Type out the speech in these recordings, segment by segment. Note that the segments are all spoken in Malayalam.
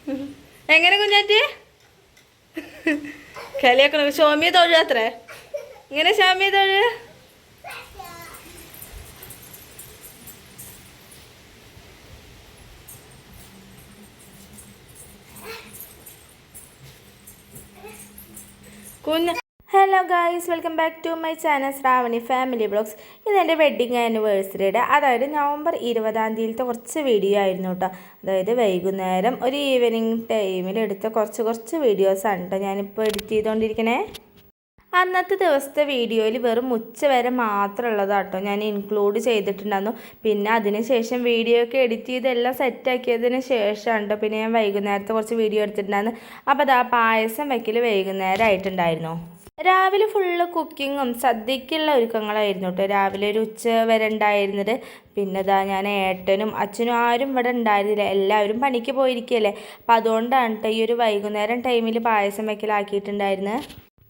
എങ്ങനെ കുഞ്ഞാറ്റി കളിയാക്കണ ഷോമിയ തൊഴുകത്രേ ഇങ്ങനെ ഷാമിയ തൊഴു കുഞ്ഞ hello guys, welcome back to my channel Shravani family vlogs. ഇതെൻ്റെ വെഡ്ഡിങ് ആനിവേഴ്സറിയുടെ, അതായത് നവംബർ 20 കുറച്ച് വീഡിയോ ആയിരുന്നു കേട്ടോ. അതായത് വൈകുന്നേരം ഒരു ഈവനിങ് ടൈമിൽ എടുത്ത കുറച്ച് വീഡിയോസാണ് കേട്ടോ ഞാനിപ്പോൾ എഡിറ്റ് ചെയ്തുകൊണ്ടിരിക്കണേ. അന്നത്തെ ദിവസത്തെ വീഡിയോയിൽ വെറും ഉച്ച വരെ മാത്രമുള്ളതാട്ടോ ഞാൻ ഇൻക്ലൂഡ് ചെയ്തിട്ടുണ്ടായിരുന്നു. പിന്നെ അതിന് ശേഷം വീഡിയോ ഒക്കെ എഡിറ്റ് ചെയ്ത് എല്ലാം സെറ്റാക്കിയതിന് ശേഷമാണ് കേട്ടോ പിന്നെ ഞാൻ വൈകുന്നേരത്തെ കുറച്ച് വീഡിയോ എടുത്തിട്ടുണ്ടായിരുന്നു. അപ്പോൾ അതാ പായസം വയ്ക്കൽ വൈകുന്നേരം ആയിട്ടുണ്ടായിരുന്നു. രാവിലെ ഫുള്ള് കുക്കിങ്ങും സദ്യക്കുള്ള ഒരുക്കങ്ങളായിരുന്നു കേട്ടോ. രാവിലെ ഒരു ഉച്ച വരെ ഉണ്ടായിരുന്നത്. പിന്നെ ഇതാ ഞാൻ ഏട്ടനും അച്ഛനും ആരും ഇവിടെ ഉണ്ടായിരുന്നില്ല, എല്ലാവരും പണിക്ക് പോയിരിക്കുകയല്ലേ. അപ്പം അതുകൊണ്ടാണ് കേട്ടോ ഈ ഒരു വൈകുന്നേരം ടൈമിൽ പായസം വയ്ക്കലാക്കിയിട്ടുണ്ടായിരുന്നത്.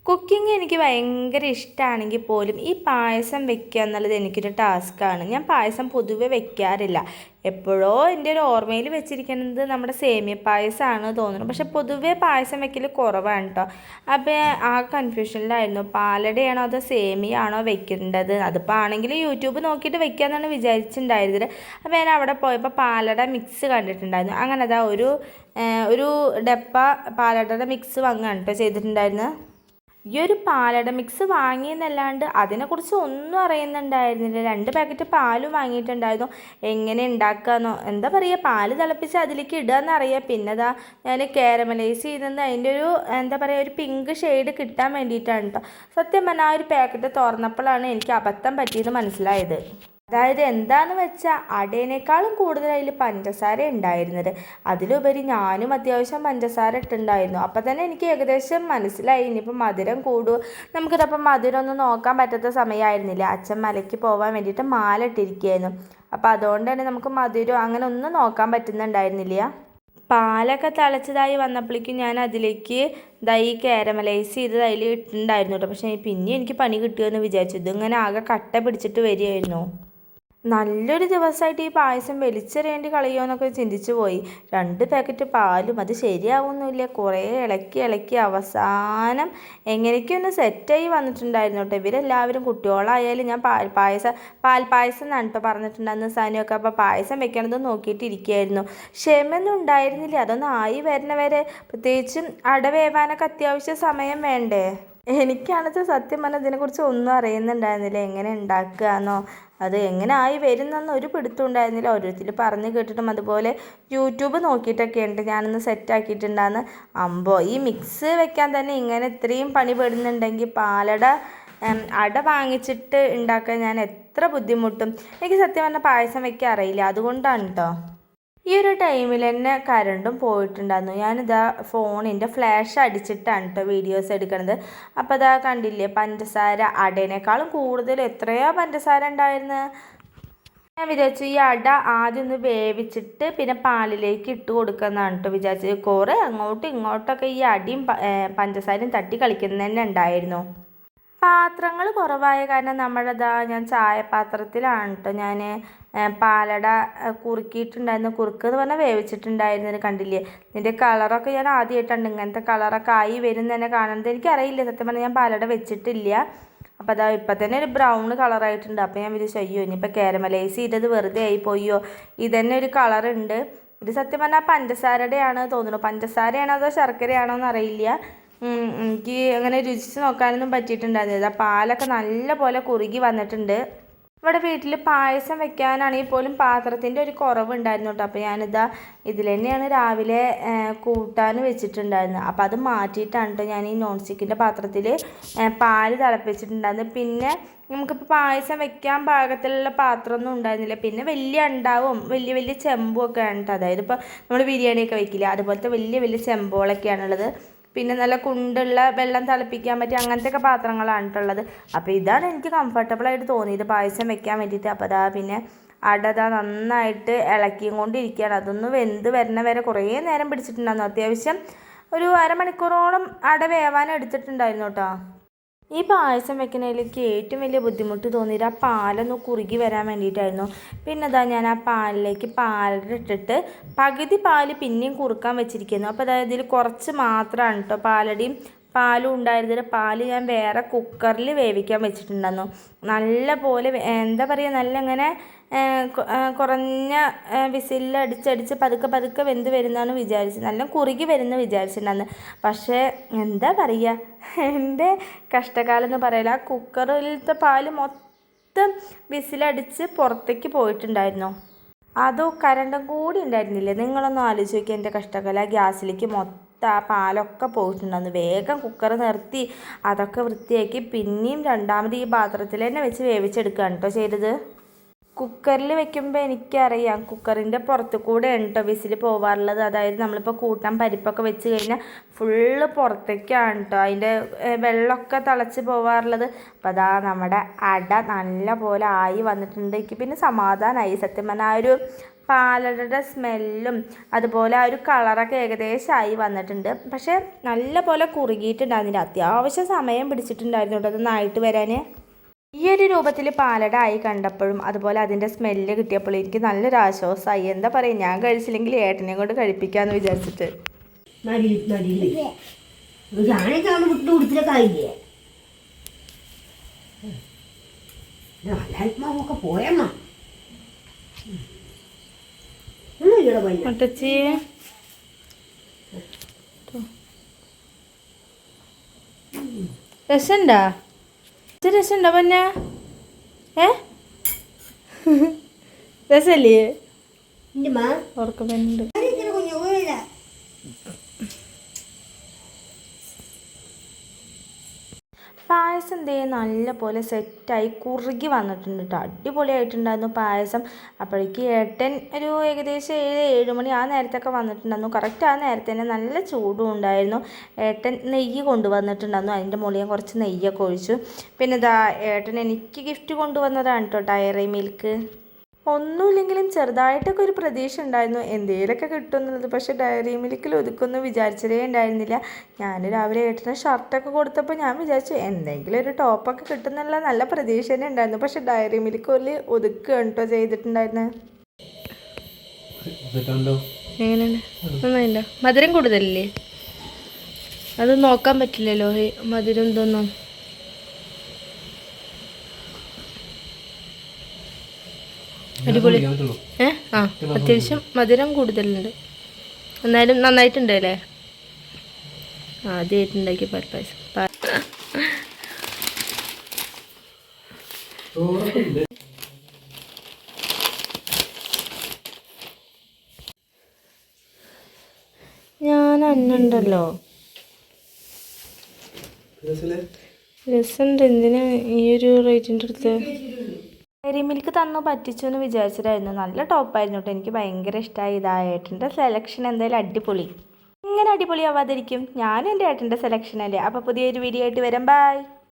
കുക്കിംഗ് എനിക്ക് ഭയങ്കര ഇഷ്ടമാണെങ്കിൽ പോലും ഈ പായസം വെക്കുക എന്നുള്ളത് എനിക്കൊരു ടാസ്ക്കാണ്. ഞാൻ പായസം പൊതുവെ വെക്കാറില്ല. എപ്പോഴോ എൻ്റെ ഒരു ഓർമ്മയിൽ വെച്ചിരിക്കുന്നത് നമ്മുടെ സേമിയ പായസമാണ് തോന്നുന്നു. പക്ഷെ പൊതുവേ പായസം വെക്കൽ കുറവാണ് കേട്ടോ. അപ്പോൾ ആ കൺഫ്യൂഷനിലായിരുന്നു, പാലടയാണോ അതോ സേമിയ ആണോ വെക്കേണ്ടത്. അതിപ്പോൾ ആണെങ്കിൽ യൂട്യൂബ് നോക്കിയിട്ട് വെക്കാമെന്നാണ് വിചാരിച്ചിട്ടുണ്ടായിരുന്നത്. അപ്പോൾ ഞാൻ അവിടെ പോയപ്പോൾ പാലട മിക്സ് കണ്ടിട്ടുണ്ടായിരുന്നു. അങ്ങനെ അതാ ഒരു ഡപ്പ പാലടയുടെ മിക്സ് വാങ്ങുകയാണ് കേട്ടോ ചെയ്തിട്ടുണ്ടായിരുന്നു. ഈ ഒരു പാലട മിക്സ് വാങ്ങിയെന്നല്ലാണ്ട് അതിനെക്കുറിച്ച് ഒന്നും അറിയുന്നുണ്ടായിരുന്നില്ല. 2 പാക്കറ്റ് പാലും വാങ്ങിയിട്ടുണ്ടായിരുന്നു. എങ്ങനെ ഉണ്ടാക്കാമെന്നോ എന്താ പറയുക, പാല് തിളപ്പിച്ച് അതിലേക്ക് ഇടുകയെന്നറിയാം. പിന്നെ അതാ ഞാൻ കാരമലൈസ് ചെയ്യുന്നത് അതിൻ്റെ ഒരു എന്താ പറയുക ഒരു പിങ്ക് ഷെയ്ഡ് കിട്ടാൻ വേണ്ടിയിട്ടാണ് കേട്ടോ. സത്യം പറഞ്ഞാൽ ആ ഒരു പാക്കറ്റ് തുറന്നപ്പോഴാണ് എനിക്ക് അബദ്ധം പറ്റിയെന്ന് മനസ്സിലായത്. അതായത് എന്താണെന്ന് വെച്ചാൽ അടേനേക്കാളും കൂടുതൽ അതിൽ പഞ്ചസാര ഉണ്ടായിരുന്നത്. അതിലുപരി ഞാനും അത്യാവശ്യം പഞ്ചസാര ഇട്ടുണ്ടായിരുന്നു. അപ്പം തന്നെ എനിക്ക് ഏകദേശം മനസ്സിലായി ഇനിയിപ്പം മധുരം കൂടുമോ. നമുക്കിതപ്പം മധുരം ഒന്നും നോക്കാൻ പറ്റാത്ത സമയമായിരുന്നില്ല. അച്ഛൻ മലയ്ക്ക് പോകാൻ വേണ്ടിയിട്ട് മാല ഇട്ടിരിക്കുകയായിരുന്നു. അപ്പോൾ അതുകൊണ്ട് തന്നെ നമുക്ക് മധുരം അങ്ങനെ ഒന്നും നോക്കാൻ പറ്റുന്നുണ്ടായിരുന്നില്ല. പാലൊക്കെ തിളച്ചതായി വന്നപ്പോഴേക്കും ഞാൻ അതിലേക്ക് ഈ കാരമലൈസ് ചെയ്ത് അതിൽ ഇട്ടിട്ടുണ്ടായിരുന്നു കേട്ടോ. പക്ഷേ പിന്നെ എനിക്ക് പണി കിട്ടുമെന്ന് വിചാരിച്ചു. ഇതിങ്ങനെ ആകെ കട്ട പിടിച്ചിട്ട് വരികയായിരുന്നു. നല്ലൊരു ദിവസമായിട്ട് ഈ പായസം വലിച്ചെറിയേണ്ടി കളയുമോ എന്നൊക്കെ ചിന്തിച്ചു പോയി. 2 പാക്കറ്റ് പാലും അത് ശരിയാവുന്നില്ല. കുറേ ഇളക്കി അവസാനം എങ്ങനെയൊക്കെയൊന്ന് സെറ്റായി വന്നിട്ടുണ്ടായിരുന്നു കേട്ടോ. ഇവരെല്ലാവരും കുട്ടികളായാലും ഞാൻ പാൽപ്പായസം എന്നാണ് കേട്ടോ പറഞ്ഞിട്ടുണ്ടായിരുന്നു സാനിയൊക്കെ. അപ്പോൾ പായസം വെക്കണത് നോക്കിയിട്ടിരിക്കുകയായിരുന്നു. ക്ഷമയൊന്നും ഉണ്ടായിരുന്നില്ല. അതൊന്നും ആയി വരെ പ്രത്യേകിച്ചും അടവേവാനൊക്കെ അത്യാവശ്യം സമയം വേണ്ടേ. എനിക്കാണെന്ന് സത്യം പറഞ്ഞാൽ ഇതിനെക്കുറിച്ച് ഒന്നും അറിയുന്നുണ്ടായിരുന്നില്ല. എങ്ങനെ ഉണ്ടാക്കുകയെന്നോ അത് എങ്ങനെ ആയി വരുന്നെന്നോ ഒരു പിടുത്തം ഉണ്ടായിരുന്നില്ല. ഓരോരുത്തർ പറഞ്ഞ് കേട്ടിട്ടും അതുപോലെ യൂട്യൂബ് നോക്കിയിട്ടൊക്കെ ഉണ്ട് ഞാനൊന്ന് സെറ്റാക്കിയിട്ടുണ്ടായിരുന്നു. ഈ മിക്സ് വെക്കാൻ തന്നെ ഇങ്ങനെ ഇത്രയും പണി പെടുന്നുണ്ടെങ്കിൽ പാലട അട വാങ്ങിച്ചിട്ട് ഉണ്ടാക്കാൻ ഞാൻ എത്ര ബുദ്ധിമുട്ടും. എനിക്ക് സത്യം പറഞ്ഞാൽ പായസം വയ്ക്കാൻ അറിയില്ല, അതുകൊണ്ടാണ് കേട്ടോ. ഈ ഒരു ടൈമിൽ തന്നെ കറണ്ടും പോയിട്ടുണ്ടായിരുന്നു. ഞാനിതാ ഫോണിൻ്റെ ഫ്ലാഷ് അടിച്ചിട്ടാണ് കേട്ടോ വീഡിയോസ് എടുക്കുന്നത്. അപ്പോൾ ഇതാ കണ്ടില്ലേ, പഞ്ചസാര അടേനേക്കാളും കൂടുതൽ എത്രയോ പഞ്ചസാര ഉണ്ടായിരുന്നു. ഞാൻ വിചാരിച്ചു ഈ അട ആദ്യം ഒന്ന് വേവിച്ചിട്ട് പിന്നെ പാലിലേക്ക് ഇട്ട് കൊടുക്കുന്നതാണ് കേട്ടോ വിചാരിച്ചത്. കുറേ അങ്ങോട്ടും ഇങ്ങോട്ടൊക്കെ ഈ അടിയും പഞ്ചസാരയും തട്ടി കളിക്കുന്നത് തന്നെ ഉണ്ടായിരുന്നു. പാത്രങ്ങൾ കുറവായ കാരണം ഞാൻ ചായപാത്രത്തിലാണ് കേട്ടോ ഞാൻ പാലട കുറുക്കിയിട്ടുണ്ടായിരുന്നു. കുറുക്ക് എന്ന് പറഞ്ഞാൽ വേവിച്ചിട്ടുണ്ടായിരുന്നത്. കണ്ടില്ലേ, ഇതിൻ്റെ കളറൊക്കെ ഞാൻ ആദ്യമായിട്ടുണ്ട് ഇങ്ങനത്തെ കളറൊക്കെ ആയി വരും തന്നെ കാണുന്നത്. എനിക്കറിയില്ല സത്യം പറഞ്ഞാൽ, ഞാൻ പാലട വെച്ചിട്ടില്ല. അപ്പോൾ ഇപ്പം തന്നെ ഒരു ബ്രൗൺ കളറായിട്ടുണ്ട്. അപ്പോൾ ഞാൻ വിചാരിച്ചു അയ്യോ ഇനിയിപ്പോൾ കാരമലൈസ് ചെയ്തത് വെറുതെ ആയി പോയോ, ഇതന്നെ ഒരു കളറുണ്ട്. ഇത് സത്യം പറഞ്ഞാൽ പഞ്ചസാരയുടെയാണ് തോന്നുന്നു. പഞ്ചസാരയാണോ അതോ ശർക്കരയാണോ എന്നറിയില്ല. എനിക്ക് അങ്ങനെ രുചിച്ച് നോക്കാനൊന്നും പറ്റിയിട്ടുണ്ടായിരുന്നില്ല. പാലൊക്കെ നല്ല പോലെ കുറുകി വന്നിട്ടുണ്ട്. ഇവിടെ വീട്ടിൽ പായസം വെക്കാനാണെങ്കിൽ പോലും പാത്രത്തിൻ്റെ ഒരു കുറവുണ്ടായിരുന്നു കേട്ടോ. അപ്പോൾ ഇതിൽ തന്നെയാണ് രാവിലെ കൂട്ടാൻ വെച്ചിട്ടുണ്ടായിരുന്നത്. അപ്പോൾ അത് മാറ്റിയിട്ടാണ് കേട്ടോ ഞാൻ ഈ നോൺ സ്റ്റിക്കിൻ്റെ പാത്രത്തിൽ പാല് തിളപ്പിച്ചിട്ടുണ്ടായിരുന്നത്. പിന്നെ നമുക്കിപ്പോൾ പായസം വെക്കാൻ പാകത്തിലുള്ള പാത്രമൊന്നും ഉണ്ടായിരുന്നില്ല. പിന്നെ വലിയ ചെമ്പും ഒക്കെ ആണ് കേട്ടോ. അതായത് ഇപ്പോൾ നമ്മൾ ബിരിയാണിയൊക്കെ വെക്കില്ല അതുപോലത്തെ വലിയ ചെമ്പുകളൊക്കെയാണുള്ളത്. പിന്നെ നല്ല കുണ്ടുള്ള വെള്ളം തിളപ്പിക്കാൻ പറ്റിയ അങ്ങനത്തെയൊക്കെ പാത്രങ്ങളാണ് ഉള്ളത്. അപ്പോൾ ഇതാണ് എനിക്ക് കംഫർട്ടബിളായിട്ട് തോന്നിയത് പായസം വെക്കാൻ വേണ്ടിയിട്ട്. അപ്പോൾ പിന്നെ അട നന്നായിട്ട് ഇളക്കിയും കൊണ്ടിരിക്കുകയാണ്. അതൊന്ന് വെന്ത് വരുന്ന വരെ കുറേ നേരം പിടിച്ചിട്ടുണ്ടായിരുന്നു. അത്യാവശ്യം ഒരു അരമണിക്കൂറോളം അട വേവാൻ എടുത്തിട്ടുണ്ടായിരുന്നു കേട്ടോ. ഈ പായസം വെക്കുന്നതിലേക്ക് ഏറ്റവും വലിയ ബുദ്ധിമുട്ട് തോന്നിയത് ആ പാലൊന്ന് കുറുകി വരാൻ വേണ്ടിയിട്ടായിരുന്നു. പിന്നെ ഞാൻ ആ പാലിലേക്ക് പാലിട്ടിട്ട് പകുതി പാല് പിന്നെയും കുറുക്കാൻ വെച്ചിരിക്കുന്നു. അപ്പോൾ അതായത് ഇതിൽ കുറച്ച് മാത്രമാണ് കേട്ടോ പാലടിയും പാലും ഉണ്ടായിരുന്നില്ല. പാല് ഞാൻ വേറെ കുക്കറിൽ വേവിക്കാൻ വെച്ചിട്ടുണ്ടായിരുന്നു. നല്ല പോലെ എന്താ പറയുക, നല്ല ഇങ്ങനെ കുറഞ്ഞ വിസിലിൽ അടിച്ചടിച്ച് പതുക്കെ പതുക്കെ വെന്ത് വരുന്നതാണ് വിചാരിച്ചത്. നല്ല കുറുകി വരുന്ന വിചാരിച്ചിട്ടുണ്ടായിരുന്നു. പക്ഷേ എന്താ പറയുക, എൻ്റെ കഷ്ടകാലം എന്ന് പറയില്ല, ആ കുക്കറിലത്തെ പാല് മൊത്തം വിസിലടിച്ച് പുറത്തേക്ക് പോയിട്ടുണ്ടായിരുന്നു. അതോ കരണ്ടും കൂടി ഉണ്ടായിരുന്നില്ലേ. നിങ്ങളൊന്നും ആലോചിച്ച് നോക്കി എൻ്റെ കഷ്ടകാലം. ആ ഗ്യാസിലേക്ക് മൊത്തം ആ പാലൊക്കെ പോയിട്ടുണ്ടായിരുന്നു. വേഗം കുക്കർ നിർത്തി അതൊക്കെ വൃത്തിയാക്കി പിന്നെയും രണ്ടാമത് ഈ പാത്രത്തിൽ തന്നെ വെച്ച് വേവിച്ചെടുക്കുകയാണ് കേട്ടോ ചെയ്തത്. കുക്കറിൽ വെക്കുമ്പോൾ എനിക്കറിയാം കുക്കറിൻ്റെ പുറത്തു കൂടെ കേട്ടോ വിസിൽ പോവാറുള്ളത്. അതായത് നമ്മളിപ്പോൾ കൂട്ടാൻ പരിപ്പൊക്കെ വെച്ച് കഴിഞ്ഞാൽ ഫുള്ള് പുറത്തേക്കാണ് കേട്ടോ അതിൻ്റെ വെള്ളമൊക്കെ തിളച്ച് പോവാറുള്ളത്. അപ്പോൾ അതാ നമ്മുടെ അട നല്ല പോലെ ആയി വന്നിട്ടുണ്ട്. എനിക്ക് പിന്നെ സമാധാനമായി സത്യം പറഞ്ഞാൽ. ആ ഒരു പാലടയുടെ സ്മെല്ലും അതുപോലെ ആ ഒരു കളറൊക്കെ ഏകദേശമായി വന്നിട്ടുണ്ട്. പക്ഷേ നല്ല പോലെ കുറുകിയിട്ടുണ്ടായിരുന്നില്ല. അത്യാവശ്യം സമയം പിടിച്ചിട്ടുണ്ടായിരുന്നു കേട്ടോ അതൊന്നായിട്ട് വരാൻ. ഈ ഒരു രൂപത്തിൽ പാലട ആയി കണ്ടപ്പോഴും അതുപോലെ അതിൻ്റെ സ്മെല്ല് കിട്ടിയപ്പോഴും എനിക്ക് നല്ലൊരു ആശ്വാസമായി. എന്താ പറയുക, ഞാൻ കഴിച്ചില്ലെങ്കിൽ ഏട്ടനെ കൊണ്ട് കഴിപ്പിക്കാമെന്ന് വിചാരിച്ചിട്ട്. മുട്ടച്ചി രസമുണ്ടാ? രസമുണ്ടോ പിന്നെ? രസല്ലേ? ഓർക്കം വരുന്നുണ്ട്. പായസം നല്ല പോലെ സെറ്റായി കുറുകി വന്നിട്ടുണ്ട് കേട്ടോ. അടിപൊളിയായിട്ടുണ്ടായിരുന്നു പായസം. അപ്പോഴേക്ക് ഏട്ടൻ ഒരു ഏകദേശം 7 മണി ആ നേരത്തൊക്കെ വന്നിട്ടുണ്ടായിരുന്നു. കറക്റ്റ് ആ നേരത്തെ തന്നെ നല്ല ചൂടും ഉണ്ടായിരുന്നു. ഏട്ടൻ നെയ്യ് കൊണ്ടുവന്നിട്ടുണ്ടായിരുന്നു. അതിൻ്റെ മുകളിൽ ഞാൻ കുറച്ച് നെയ്യൊക്കെ ഒഴിച്ചു. പിന്നെ ഏട്ടൻ എനിക്ക് ഗിഫ്റ്റ് കൊണ്ടുവന്നതാണ് കേട്ടോ ഡയറി മിൽക്ക്. ഒന്നുമില്ലെങ്കിലും ചെറുതായിട്ടൊക്കെ ഒരു പ്രതീക്ഷ ഉണ്ടായിരുന്നു എന്തെങ്കിലുമൊക്കെ കിട്ടുമെന്നുള്ളത്. പക്ഷേ ഡയറി മിൽക്കിൽ ഒതുക്കൊന്നും വിചാരിച്ചതേ ഉണ്ടായിരുന്നില്ല. ഞാൻ രാവിലെ ഏട്ടന് ഷർട്ടൊക്കെ കൊടുത്തപ്പോൾ ഞാൻ വിചാരിച്ചു എന്തെങ്കിലും ഒരു ടോപ്പൊക്കെ കിട്ടുന്നുള്ള നല്ല പ്രതീക്ഷ തന്നെ ഉണ്ടായിരുന്നു. പക്ഷേ ഡയറി മിൽക്കിൽ ഒതുക്കുകയാണ് കേട്ടോ ചെയ്തിട്ടുണ്ടായിരുന്നത്. എങ്ങനെയാണ്? നന്നായില്ല. മധുരം കൂടുതലല്ലേ? അത് നോക്കാൻ പറ്റില്ലല്ലോ മധുരം ഇതൊന്നും. അടിപൊളി. അത്യാവശ്യം മധുരം കൂടുതലുണ്ട്. എന്നാലും നന്നായിട്ടുണ്ട് അല്ലേ? ആദ്യമായിട്ടുണ്ടാക്കിയ പാൽപ്പായസം. ഞാൻ അന്നുണ്ടല്ലോ രസമുണ്ട്. എന്തിനാ ഈ ഒരു റേറ്റിൻ്റെ അടുത്ത്? ഡയറി മിൽക്ക് തന്നു പറ്റിച്ചു എന്ന് വിചാരിച്ചിട്ടായിരുന്നു. നല്ല ടോപ്പായിരുന്നു കേട്ടോ. എനിക്ക് ഭയങ്കര ഇഷ്ടമായി. ഏട്ടൻ്റെ സെലക്ഷൻ എന്തായാലും അടിപൊളി. ഇങ്ങനെ അടിപൊളിയാവാതിരിക്കും? ഞാനും എൻ്റെ ഏട്ടൻ്റെ സെലക്ഷൻ അല്ലേ. അപ്പോൾ പുതിയൊരു വീഡിയോ ആയിട്ട് വരാം. ബൈ.